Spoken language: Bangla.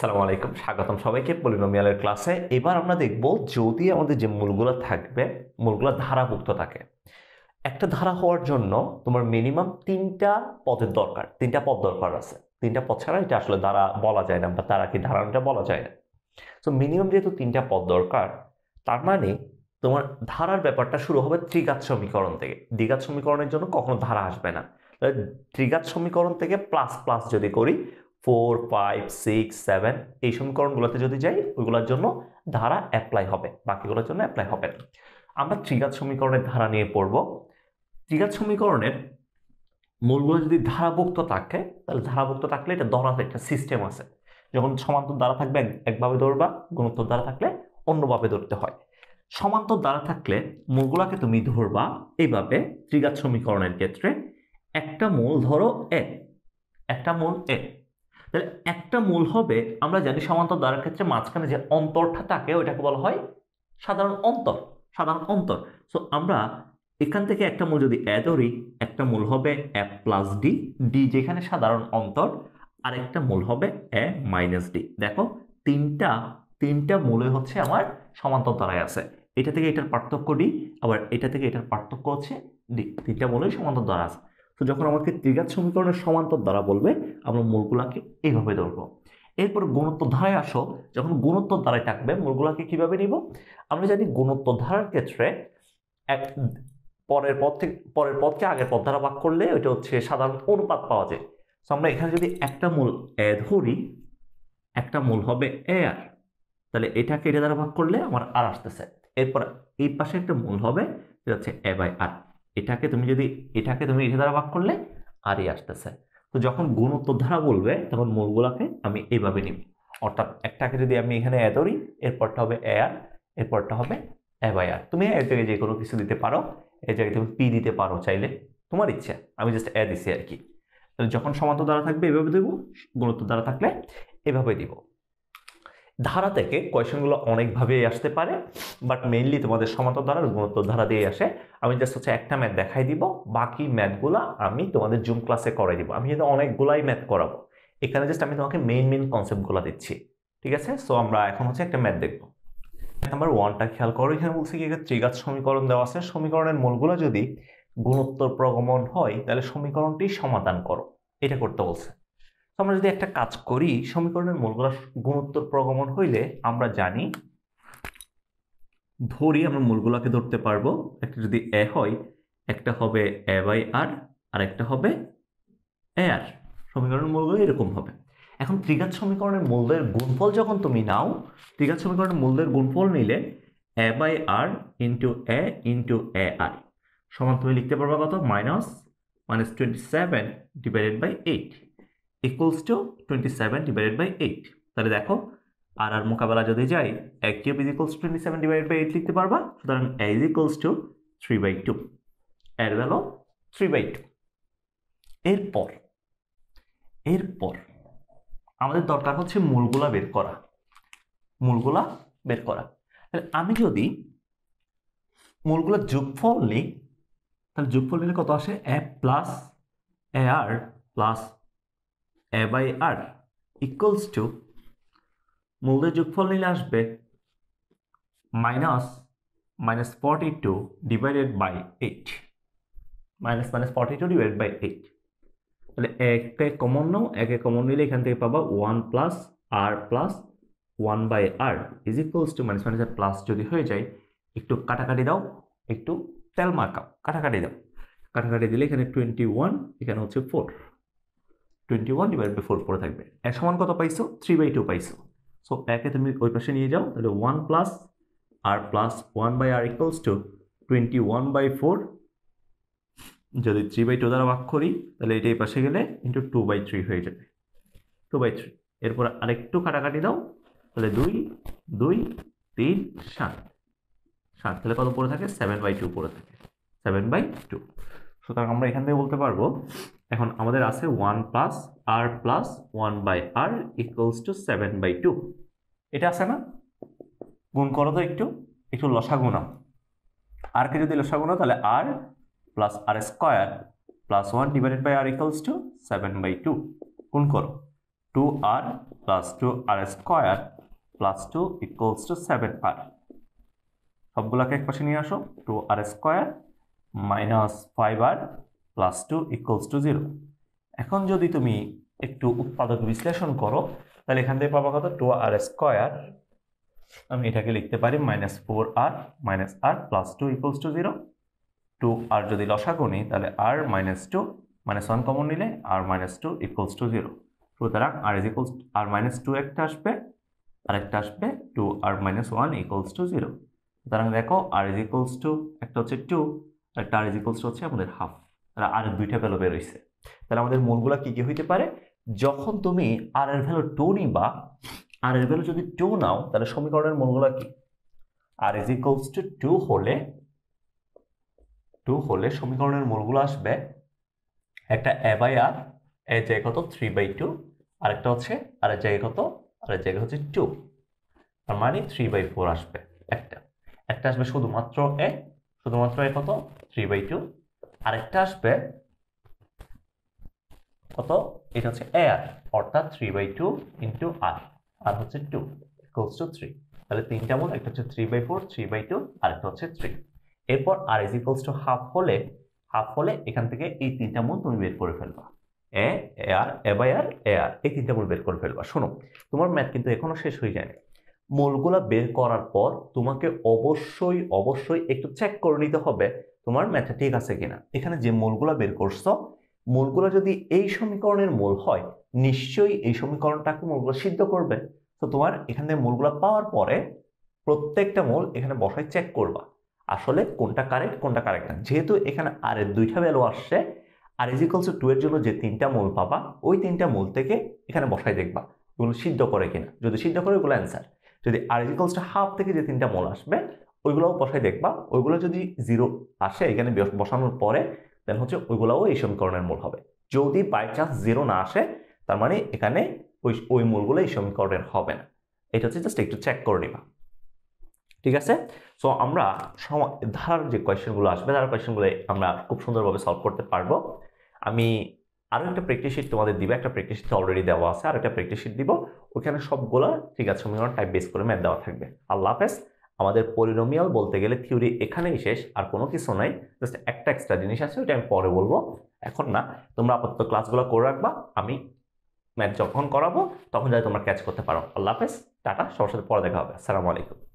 আসসালামু আলাইকুম, স্বাগতম সবাইকে পলিনোমিয়ালের ক্লাসে। এবার আমরা দেখব যদি আমাদের যে মূলগুলো থাকবে, মূলগুলো ধারাভুক্ত থাকে। একটা ধারা হওয়ার জন্য তোমার মিনিমাম তিনটা পদের দরকার, তিনটা পদ দরকার আছে। তিনটা পদ ছাড়া এটা আসলে ধারা বলা যায় না, বা ধারা কি ধারণাটা বলা যায় না। তো মিনিমাম যেহেতু তিনটা পদ দরকার, তার মানে তোমার ধারার ব্যাপারটা শুরু হবে ত্রিঘাত সমীকরণ থেকে। দ্বিঘাত সমীকরণের জন্য কখনো ধারা আসবে না। ত্রিঘাত সমীকরণ থেকে প্লাস প্লাস যদি করি, 4, 5, 6, 7 এই সমীকরণগুলোতে যদি যাই, ওইগুলোর জন্য ধারা অ্যাপ্লাই হবে, বাকিগুলোর জন্য অ্যাপ্লাই হবে না। আমরা ত্রিঘাত সমীকরণের ধারা নিয়ে পড়ব। ত্রিঘাত সমীকরণের মূলগুলো যদি ধারাভুক্ত থাকে, তাহলে ধারাভুক্ত থাকলে এটা ধরার একটা সিস্টেম আছে। যখন সমান্তর দ্বারা থাকবে একভাবে ধরবা, গুণোত্তর দ্বারা থাকলে অন্যভাবে ধরতে হয়। সমান্তর দ্বারা থাকলে মূলগুলোকে তুমি ধরবা এইভাবে। ত্রিঘাত সমীকরণের ক্ষেত্রে একটা মূল ধরো এ, একটা মূল এ। তাহলে একটা মূল হবে, আমরা জানি সমান্তর দ্বারার ক্ষেত্রে মাঝখানে যে অন্তরটা থাকে ওইটাকে বলা হয় সাধারণ অন্তর। সাধারণ অন্তর। সো আমরা এখান থেকে একটা মূল যদি এ ধরি, একটা মূল হবে এ প্লাস ডি, ডি যেখানে সাধারণ অন্তর, আর একটা মূল হবে এ মাইনাস ডি। দেখো তিনটা তিনটা মূলে হচ্ছে আমার সমান্তর দ্বারায় আছে। এটা থেকে এটার পার্থক্য ডি, আবার এটা থেকে এটার পার্থক্য হচ্ছে ডি। তিনটা মূলেই সমান্তর দ্বারা আছে। তো যখন আমাকে ত্রিঘাত সমীকরণের সমান্তর দ্বারা বলবে, আমরা মূলগুলাকে এইভাবে ধরবো। এরপর গুণোত্তর ধারায় আসো, যখন গুণোত্তর ধারায় থাকবে মূলগুলাকে কিভাবে নিব? আমরা জানি গুণোত্তর ধারার ক্ষেত্রে এক পরের পদকে আগের পদ দ্বারা ভাগ করলে ওইটা হচ্ছে সাধারণ অনুপাত পাওয়া যায়। তো আমরা এখানে যদি একটা মূল এ ধরি, একটা মূল হবে এ আর, তাহলে এটাকে এটা দ্বারা ভাগ করলে আমার আর আসতেছে। এরপর এই পাশে একটা মূল হবে, যেটা হচ্ছে এ বাই আর। এটাকে তুমি এটা দ্বারা ভাগ করলে আরই আসতেছে। তো যখন গুণোত্তর ধারা বলবে, তখন মূলগুলাকে আমি এইভাবে নিব। অর্থাৎ একটাকে যদি আমি এখানে এ ধরি, এরপরটা হবে এ আর, এরপরটা হবে এ বাই আর। তুমি এর জায়গায় যে কোনো কিছু দিতে পারো, এই জায়গায় তুমি পি দিতে পারো চাইলে, তোমার ইচ্ছা। আমি জাস্ট এ দিছি আর কি। তাহলে যখন সমান্তর দ্বারা থাকবে এভাবে দেব, গুণোত্তর দ্বারা থাকলে এভাবে দিব। ধারা থেকে কোয়েশ্চেনগুলো অনেকভাবেই আসতে পারে, বাট মেইনলি তোমাদের সমান্তর ধারা গুণোত্তর ধারা দিয়ে আসে। আমি জাস্ট হচ্ছে একটা ম্যাথ দেখাই দিব, বাকি ম্যাথগুলো আমি তোমাদের জুম ক্লাসে করে দিব। আমি কিন্তু অনেকগুলাই ম্যাথ করাবো, এখানে জাস্ট আমি তোমাকে মেইন কনসেপ্টগুলো দিচ্ছি। ঠিক আছে? সো আমরা এখন হচ্ছে একটা ম্যাথ দেখবো। নাম্বার 1টা খেয়াল করো, এখানে বলছি কি ত্রিঘাত সমীকরণ দেওয়া আছে। সমীকরণের মূলগুলো যদি গুণোত্তর প্রগমন হয়, তাহলে সমীকরণটি সমাধান করো, এটা করতে বলছে। আমরা যদি একটা কাজ করি, সমীকরণের মূলগুলো গুণোত্তর প্রগমন হইলে আমরা জানি, ধরি আমরা মূলগুলোকে ধরতে পারবো। একটা যদি এ হয়, একটা হবে এ বাই আর, আর একটা হবে এ আর। সমীকরণের মূলগুলো এরকম হবে। এখন ত্রিঘাত সমীকরণের মূলদের গুণফল যখন তুমি নাও, ত্রিঘাত সমীকরণের মূলদের গুণফল নিলে এ বাই আর ইন্টু এ আর সমান তুমি লিখতে পারবা কত? Minus 27 divided by 8 equals to 27 divided by 8। তাহলে দেখো আর আর মোকাবেলা যদি যাই, a cube is equals to 27 divided by 8 লিখতে পারবা। সুতরাং এ ইজ ইকুয়ালস টু 3/2, এর ভ্যালু 3/2। এরপর আমাদের দরকার হচ্ছে মূলগুলা বের করা। তাহলে আমি যদি মূলগুলা যোগফল নিই, তাহলে যোগফল নিলে কত আসে? A plus a r plus a by r equals to, মূলদের যোগফল নিলে আসবে -42 ডিভাইডেড বাই 8। -42 divided by 8। তাহলে একে কমন নাও, একে কমন নিলে এখান থেকে পাবা 1 plus r plus 1 by r is equals to minus minus plus যদি হয়ে যায়, একটু কাটাকাটি দাও, একটু তেল মার্কাও, কাটাকাটি দাও। কাটাকাটি দিলে এখানে 21, এখানে হচ্ছে 4। 21 ডিভাইড বাই 4 পড়ে থাকবে। এর সমান কত পাইছো? 3/2 পাইছো। সো একে তুমি ওই পাশে নিয়ে যাও, তাহলে 1 plus r plus 1 by r equals to 21/4। যদি 3/2 দ্বারা ভাগ করি, তাহলে এটা এই পাশে গেলে ইন্টু 2/3 হয়ে যাবে, 2/3। এরপর আরেকটু কাটাকাটি দাও, তাহলে 2 2 3 7 7, তাহলে কত পড়ে থাকে? 7/2 পড়ে থাকে, 7/2। সুতরাং আমরা এখান থেকে বলতে পারবো, এখন আমাদের আছে 1 plus r plus 1 by r equals to 7/2। এটা আছে না? গুণ করো তো, একটু লসাগু নাও। আর কে যদি লসাগু নাও, তাহলে r plus r square plus 1 divided by r equals to 7/2। গুণ করো, 2r plus 2r square plus 2 equals to 7r। সবগুলোকে এক পাশে নিয়ে আসো, 2r square minus 5r plus 2 equals to 0। এখন যদি তুমি একটু উৎপাদক বিশ্লেষণ করো তাহলে এখান থেকে পাবা কত, 2r স্কোয়ার, আমি এটাকে লিখতে পারি minus 4r minus r plus 2 equals to 0। 2r যদি লসাগু নিই তাহলে r মাইনাস 2 মাইনাস 1 কমন নিলে r মাইনাস 2 ইকুয়ালস টু 0। সুতরাং r is equals r minus 2 একটা আসবে, আর একটা আসবে 2r মাইনাস 1 ইকুয়ালস টু 0। সুতরাং দেখো r ইজ ইকুয়ালস টু একটা হচ্ছে 2 আর একটা r ইজ ইকুয়ালস টু হচ্ছে আমাদের হাফ, তাহলে r এর দুইটা ভ্যালু বের হইছে। তাহলে আমাদের মূলগুলা কি কি হইতে পারে, যখন তুমি r এর ভ্যালু 2 নিবা, r এর ভ্যালু যদি 2 নাও তাহলে সমীকরণের মূলগুলা কি, r ইজ ইকুয়ালস টু 2 হলে সমীকরণের মূলগুলো আসবে একটা a বাই r, এর জায়গা কত 3/2, আরেকটা হচ্ছে আর এর জায়গা কত, আর এর জায়গা হচ্ছে 2, তার মানে 3/4 আসবে। একটা একটা আসবে শুধুমাত্র a, শুধুমাত্র a কত 3/2, আরেকটা আসবে কত, এটা হচ্ছে ar অর্থাৎ 3/2 ইন্টু r, আর হচ্ছে 2 ইকুয়ালস টু 3। তাহলে তিনটা মূল, একটা হচ্ছে 3/4, 3/2, আরেকটা হচ্ছে 3। এরপর r is equals to half হলে এখান থেকে এই তিনটা মূল তুমি বের করে ফেলবা, a ar a by r ar, এই তিনটা মূল বের করে ফেলবা। শোনো, তোমার ম্যাথ কিন্তু এখনো শেষ হয়ে যায়নি। মূলগুলা বের করার পর তোমাকে অবশ্যই একটু চেক করে নিতে হবে তোমার ম্যাথটা ঠিক আছে কিনা। এখানে যে মূলগুলা বের করছো, মূলগুলো যদি এই সমীকরণের মূল হয়, নিশ্চয়ই এই সমীকরণটাকে মূলগুলো সিদ্ধ করবে। তো তোমার এখান থেকে মূলগুলো পাওয়ার পরে প্রত্যেকটা মূল এখানে বসায় চেক করবা আসলে কোনটা কারেক্ট না। যেহেতু এখানে আর এর দুইটা ভ্যালু আসছে, আর ইজ ইকুয়ালস টু 2 এর জন্য যে তিনটা মূল পাবা, ওই তিনটা মূল থেকে এখানে বসায় দেখবা ওগুলো সিদ্ধ করে কিনা। যদি সিদ্ধ করে ওগুলো অ্যান্সার। যদি আর ইজ ইকুয়ালস টু হাফ থেকে যে তিনটা মূল আসবে ওইগুলোও বসায় দেখবা, ওইগুলো যদি 0 আসে এখানে বসানোর পরে দেন হচ্ছে ওইগুলোও এই সমীকরণের মূল হবে। যদি বাই চান্স 0 না আসে তার মানে এখানে ওই মূলগুলো এই সমীকরণের হবে না। এটা হচ্ছে জাস্ট একটু চেক করে নিবা, ঠিক আছে। সো আমরা ধারার যে কোয়েশ্চেনগুলো আসবে, ধারার কোয়েশ্চেনগুলো আমরা খুব সুন্দরভাবে সলভ করতে পারবো। আমি আরো একটা প্র্যাকটিস শিট তোমাদের দিব, একটা প্র্যাকটিস শিট অলরেডি দেওয়া আছে, আর একটা প্র্যাকটিস শিট দিব, ওখানে সবগুলো ঠিক আছে সমীকরণ টাইপ বেস করে ম্যাথ দেওয়া থাকবে। আল্লাহ হাফেজ। আমাদের পলিনোমিয়াল বলতে গেলে থিওরি এখানেই শেষ, আর কোনো কিছু নাই, জাস্ট একটা এক্সট্রা জিনিস আছে, ওটা আমি পরে বলবো, এখন না। তোমরা আপাতত ক্লাসগুলো করে রাখবা, আমি ম্যাথ যখন করাবো তখন যাতে তোমরা ক্যাচ করতে পারো। আল্লাহ হাফেজ, টাটা, সবার সাথে পরে দেখা হবে। আসসালামু আলাইকুম।